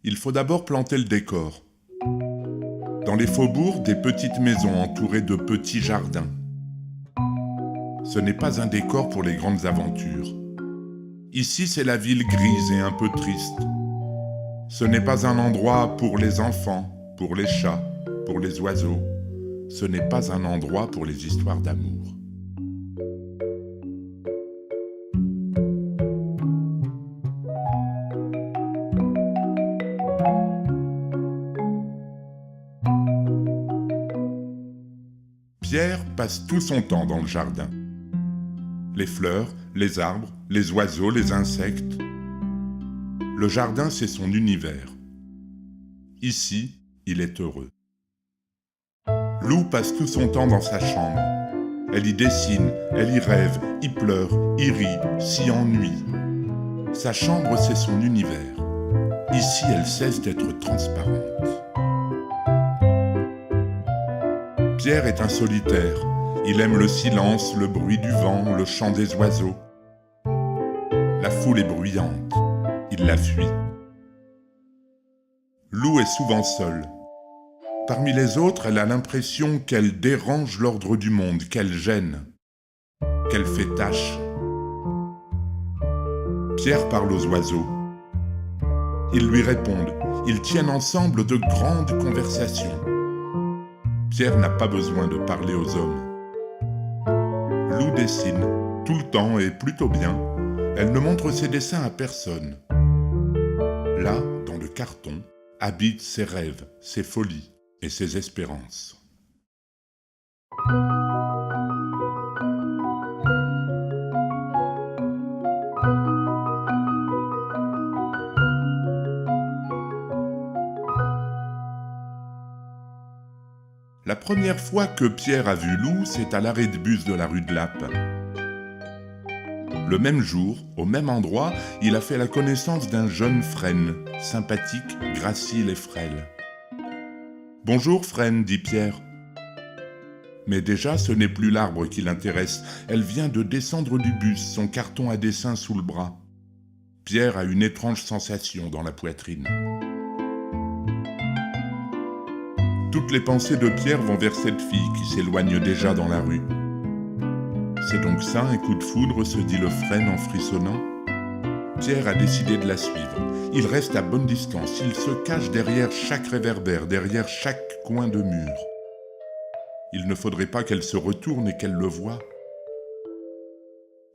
Il faut d'abord planter le décor. Dans les faubourgs, des petites maisons entourées de petits jardins. Ce n'est pas un décor pour les grandes aventures. Ici, c'est la ville grise et un peu triste. Ce n'est pas un endroit pour les enfants, pour les chats, pour les oiseaux. Ce n'est pas un endroit pour les histoires d'amour. Pierre passe tout son temps dans le jardin. Les fleurs, les arbres, les oiseaux, les insectes. Le jardin, c'est son univers. Ici, il est heureux. Lou passe tout son temps dans sa chambre. Elle y dessine, elle y rêve, y pleure, y rit, s'y ennuie. Sa chambre, c'est son univers. Ici, elle cesse d'être transparente. Pierre est un solitaire. Il aime le silence, le bruit du vent, le chant des oiseaux. La foule est bruyante. Il la fuit. Lou est souvent seule. Parmi les autres, elle a l'impression qu'elle dérange l'ordre du monde, qu'elle gêne, qu'elle fait tache. Pierre parle aux oiseaux. Ils lui répondent. Ils tiennent ensemble de grandes conversations. Pierre n'a pas besoin de parler aux hommes. Lou dessine, tout le temps et plutôt bien. Elle ne montre ses dessins à personne. Là, dans le carton, habitent ses rêves, ses folies et ses espérances. La première fois que Pierre a vu Lou, c'est à l'arrêt de bus de la rue de Lappe. Le même jour, au même endroit, il a fait la connaissance d'un jeune frêne, sympathique, gracile et frêle. « Bonjour, frêne, dit Pierre. » Mais déjà, ce n'est plus l'arbre qui l'intéresse. Elle vient de descendre du bus, son carton à dessin sous le bras. Pierre a une étrange sensation dans la poitrine. Toutes les pensées de Pierre vont vers cette fille qui s'éloigne déjà dans la rue. C'est donc ça un coup de foudre, se dit le frêne en frissonnant. Pierre a décidé de la suivre. Il reste à bonne distance, il se cache derrière chaque réverbère, derrière chaque coin de mur. Il ne faudrait pas qu'elle se retourne et qu'elle le voie.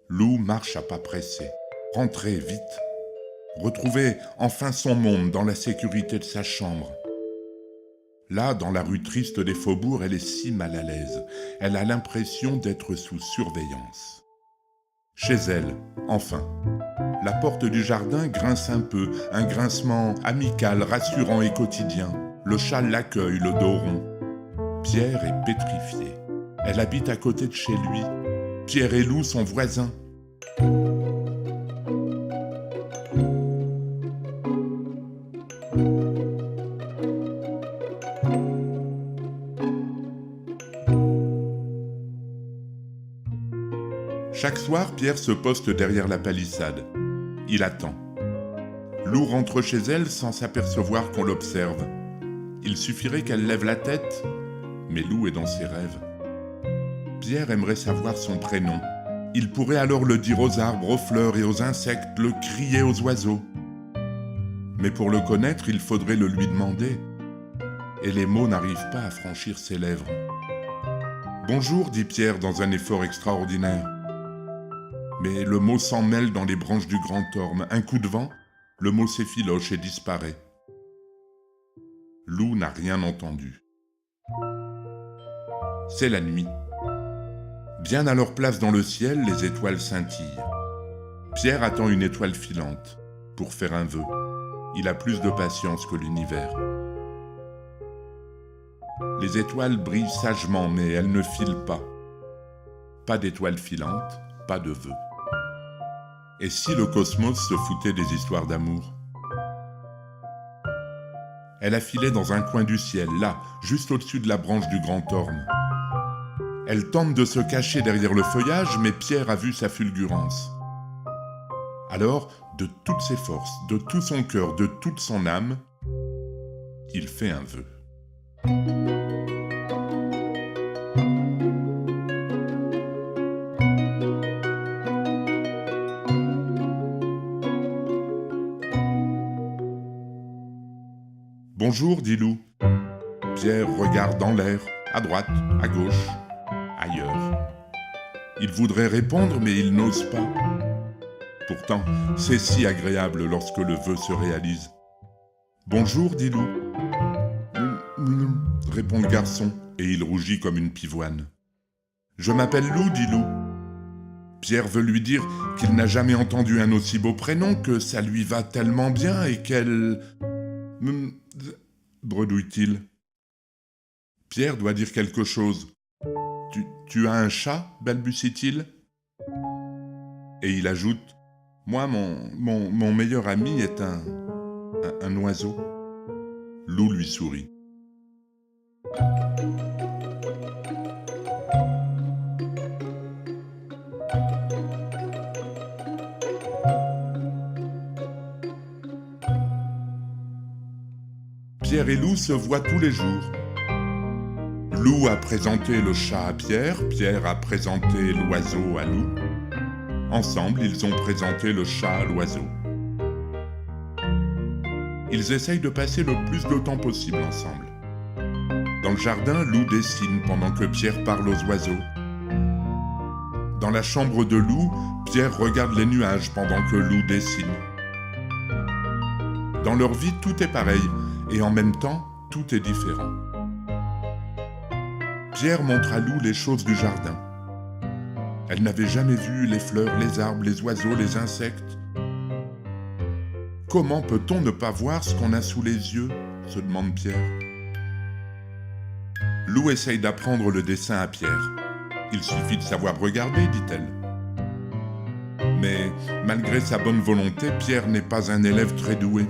Lou marche à pas pressés. Rentrer vite. Retrouver enfin son monde dans la sécurité de sa chambre. Là, dans la rue triste des faubourgs, elle est si mal à l'aise. Elle a l'impression d'être sous surveillance. Chez elle, enfin. La porte du jardin grince un peu, un grincement amical, rassurant et quotidien. Le chat l'accueille, le dos rond. Pierre est pétrifié. Elle habite à côté de chez lui. Pierre et Lou sont voisins. Chaque soir, Pierre se poste derrière la palissade. Il attend. Lou rentre chez elle sans s'apercevoir qu'on l'observe. Il suffirait qu'elle lève la tête, mais Lou est dans ses rêves. Pierre aimerait savoir son prénom. Il pourrait alors le dire aux arbres, aux fleurs et aux insectes, le crier aux oiseaux. Mais pour le connaître, il faudrait le lui demander. Et les mots n'arrivent pas à franchir ses lèvres. « Bonjour » dit Pierre dans un effort extraordinaire. Mais le mot s'en mêle dans les branches du grand orme. Un coup de vent, le mot s'effiloche et disparaît. Lou n'a rien entendu. C'est la nuit. Bien à leur place dans le ciel, les étoiles scintillent. Pierre attend une étoile filante pour faire un vœu. Il a plus de patience que l'univers. Les étoiles brillent sagement, mais elles ne filent pas. Pas d'étoile filante, pas de vœu. Et si le cosmos se foutait des histoires d'amour ? Elle a filé dans un coin du ciel, là, juste au-dessus de la branche du grand orme. Elle tente de se cacher derrière le feuillage, mais Pierre a vu sa fulgurance. Alors, de toutes ses forces, de tout son cœur, de toute son âme, Il fait un vœu. Bonjour, dit Lou. Pierre regarde dans l'air, à droite, à gauche, ailleurs. Il voudrait répondre, mais il n'ose pas. Pourtant, c'est si agréable lorsque le vœu se réalise. Bonjour, dit Lou. Répond le garçon, et il rougit comme une pivoine. Je m'appelle Lou, dit Lou. Pierre veut lui dire qu'il n'a jamais entendu un aussi beau prénom, que ça lui va tellement bien et qu'elle... bredouille-t-il. Pierre doit dire quelque chose. Tu as un chat, balbutie-t-il. Et il ajoute, moi, mon meilleur ami est un oiseau. Lou lui sourit. Pierre et Lou se voient tous les jours. Lou a présenté le chat à Pierre, Pierre a présenté l'oiseau à Lou. Ensemble, ils ont présenté le chat à l'oiseau. Ils essayent de passer le plus de temps possible ensemble. Dans le jardin, Lou dessine pendant que Pierre parle aux oiseaux. Dans la chambre de Lou, Pierre regarde les nuages pendant que Lou dessine. Dans leur vie, tout est pareil, et en même temps, tout est différent. Pierre montre à Lou les choses du jardin. Elle n'avait jamais vu les fleurs, les arbres, les oiseaux, les insectes. Comment peut-on ne pas voir ce qu'on a sous les yeux ? Se demande Pierre. Lou essaye d'apprendre le dessin à Pierre. Il suffit de savoir regarder, dit-elle. Mais malgré sa bonne volonté, Pierre n'est pas un élève très doué.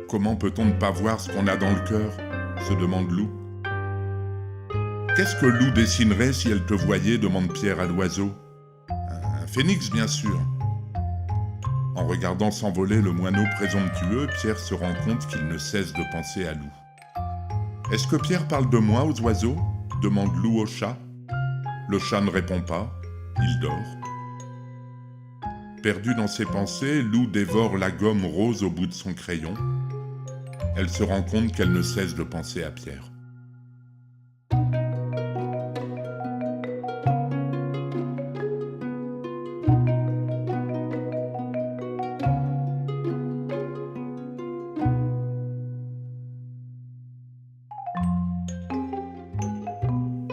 Comment peut-on ne pas voir ce qu'on a dans le cœur ? Se demande Lou. Qu'est-ce que Lou dessinerait si elle te voyait ? Demande Pierre à l'oiseau. Un phénix, bien sûr. En regardant s'envoler le moineau présomptueux, Pierre se rend compte qu'il ne cesse de penser à Lou. Est-ce que Pierre parle de moi aux oiseaux ? Demande Lou au chat. Le chat ne répond pas, il dort. Perdu dans ses pensées, Lou dévore la gomme rose au bout de son crayon. Elle se rend compte qu'elle ne cesse de penser à Pierre.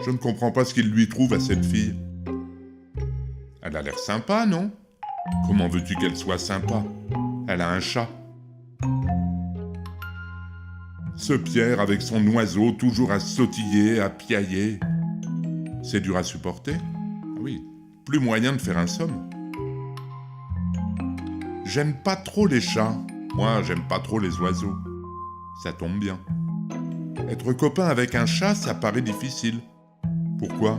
Je ne comprends pas ce qu'il lui trouve à cette fille. Elle a l'air sympa, non ? Comment veux-tu qu'elle soit sympa ? Elle a un chat. Ce Pierre avec son oiseau toujours à sautiller, à piailler. C'est dur à supporter ? Oui, plus moyen de faire un somme. J'aime pas trop les chats. Moi, j'aime pas trop les oiseaux. Ça tombe bien. Être copain avec un chat, ça paraît difficile. Pourquoi ?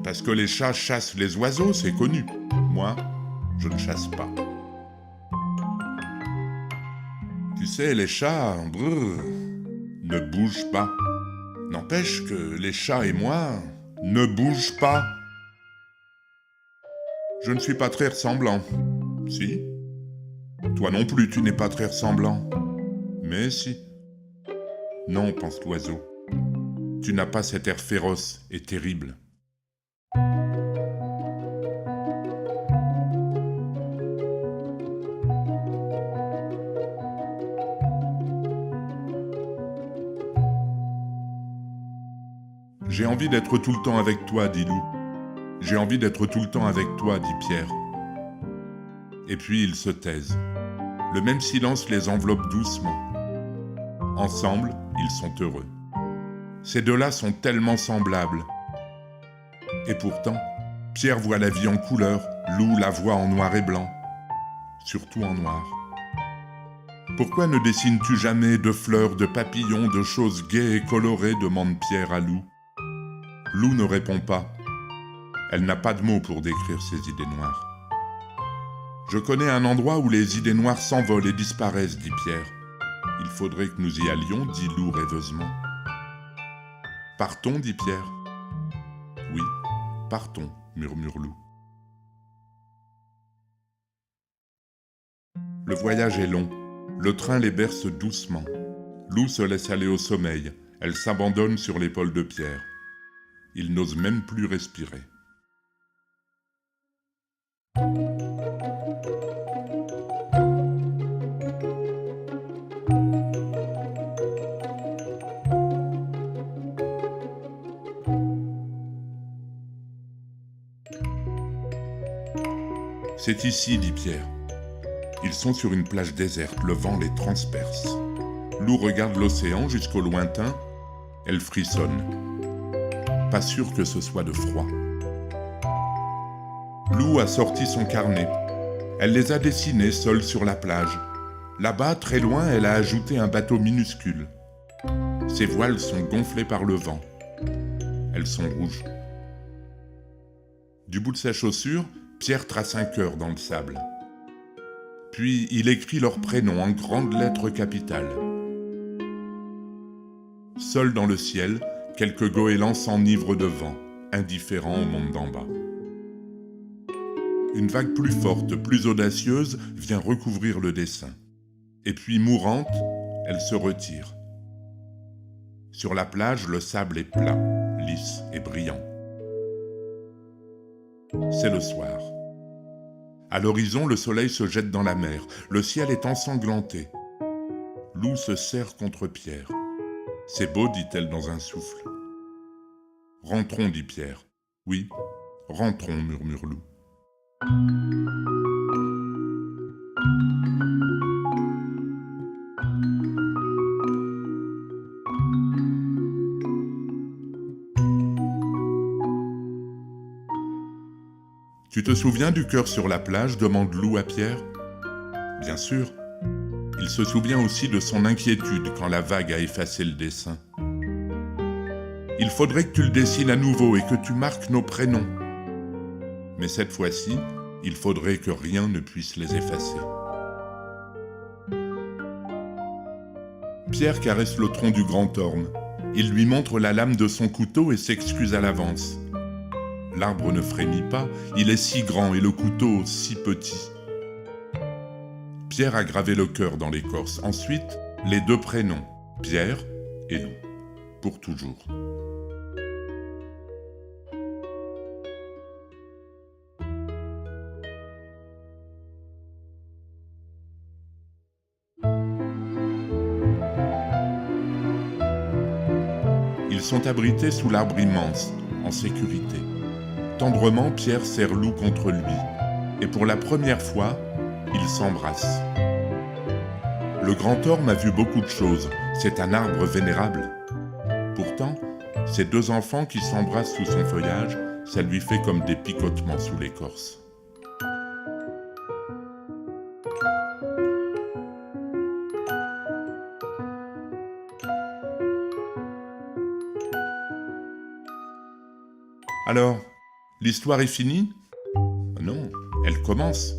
Parce que les chats chassent les oiseaux, c'est connu. Moi, je ne chasse pas. Tu sais, les chats, ne bougent pas. N'empêche que les chats et moi ne bougent pas. Je ne suis pas très ressemblant. Si. Toi non plus, tu n'es pas très ressemblant. Mais si. Non, pense l'oiseau. Tu n'as pas cet air féroce et terrible. J'ai envie d'être tout le temps avec toi, dit Lou. J'ai envie d'être tout le temps avec toi, dit Pierre. Et puis ils se taisent. Le même silence les enveloppe doucement. Ensemble, ils sont heureux. Ces deux-là sont tellement semblables. Et pourtant, Pierre voit la vie en couleur, Lou la voit en noir et blanc. Surtout en noir. Pourquoi ne dessines-tu jamais de fleurs, de papillons, de choses gaies et colorées ? Demande Pierre à Lou. Lou ne répond pas. Elle n'a pas de mots pour décrire ses idées noires. Je connais un endroit où les idées noires s'envolent et disparaissent, dit Pierre. Il faudrait que nous y allions, dit Loup rêveusement. Partons, dit Pierre. Oui, partons, murmure Loup. Le voyage est long. Le train les berce doucement. Loup se laisse aller au sommeil. Elle s'abandonne sur l'épaule de Pierre. Il n'ose même plus respirer. C'est ici, dit Pierre. Ils sont sur une plage déserte, le vent les transperce. Loup regarde l'océan jusqu'au lointain. Elle frissonne. Pas sûr que ce soit de froid. Loup a sorti son carnet. Elle les a dessinés seuls sur la plage. Là-bas, très loin, elle a ajouté un bateau minuscule. Ses voiles sont gonflées par le vent. Elles sont rouges. Du bout de sa chaussure, Pierre trace un cœur dans le sable. Puis il écrit leurs prénoms en grandes lettres capitales. Seul dans le ciel, quelques goélands s'enivrent de vent, indifférents au monde d'en bas. Une vague plus forte, plus audacieuse, vient recouvrir le dessin. Et puis, mourante, elle se retire. Sur la plage, le sable est plat, lisse et brillant. C'est le soir. À l'horizon, le soleil se jette dans la mer. Le ciel est ensanglanté. Loup se serre contre Pierre. « C'est beau, dit-elle dans un souffle. »« Rentrons, dit Pierre. »« Oui, rentrons, murmure Loup. » « Tu te souviens du cœur sur la plage ?» demande Loup à Pierre. « Bien sûr. » Il se souvient aussi de son inquiétude quand la vague a effacé le dessin. « Il faudrait que tu le dessines à nouveau et que tu marques nos prénoms. Mais cette fois-ci, il faudrait que rien ne puisse les effacer. » Pierre caresse le tronc du grand orme. Il lui montre la lame de son couteau et s'excuse à l'avance. L'arbre ne frémit pas, il est si grand et le couteau si petit. Pierre a gravé le cœur dans l'écorce. Ensuite, les deux prénoms, Pierre et Loup, pour toujours. Ils sont abrités sous l'arbre immense, en sécurité. Tendrement, Pierre serre Loup contre lui, et pour la première fois, ils s'embrassent. Le grand orme a vu beaucoup de choses, c'est un arbre vénérable. Pourtant, ces deux enfants qui s'embrassent sous son feuillage, ça lui fait comme des picotements sous l'écorce. Alors, l'histoire est finie ? Non, elle commence.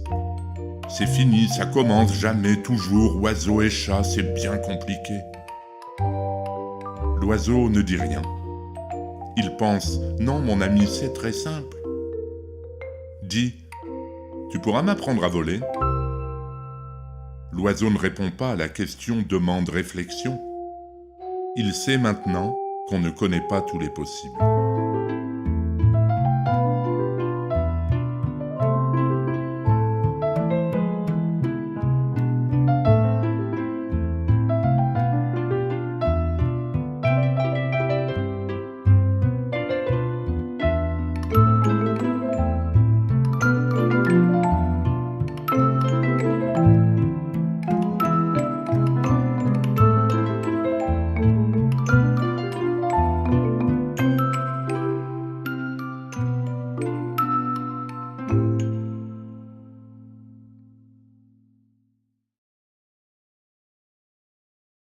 C'est fini, ça commence, jamais, toujours, oiseau et chat, c'est bien compliqué. L'oiseau ne dit rien. Il pense, non mon ami, c'est très simple. Dis, tu pourras m'apprendre à voler ? L'oiseau ne répond pas à la question, demande réflexion. Il sait maintenant qu'on ne connaît pas tous les possibles.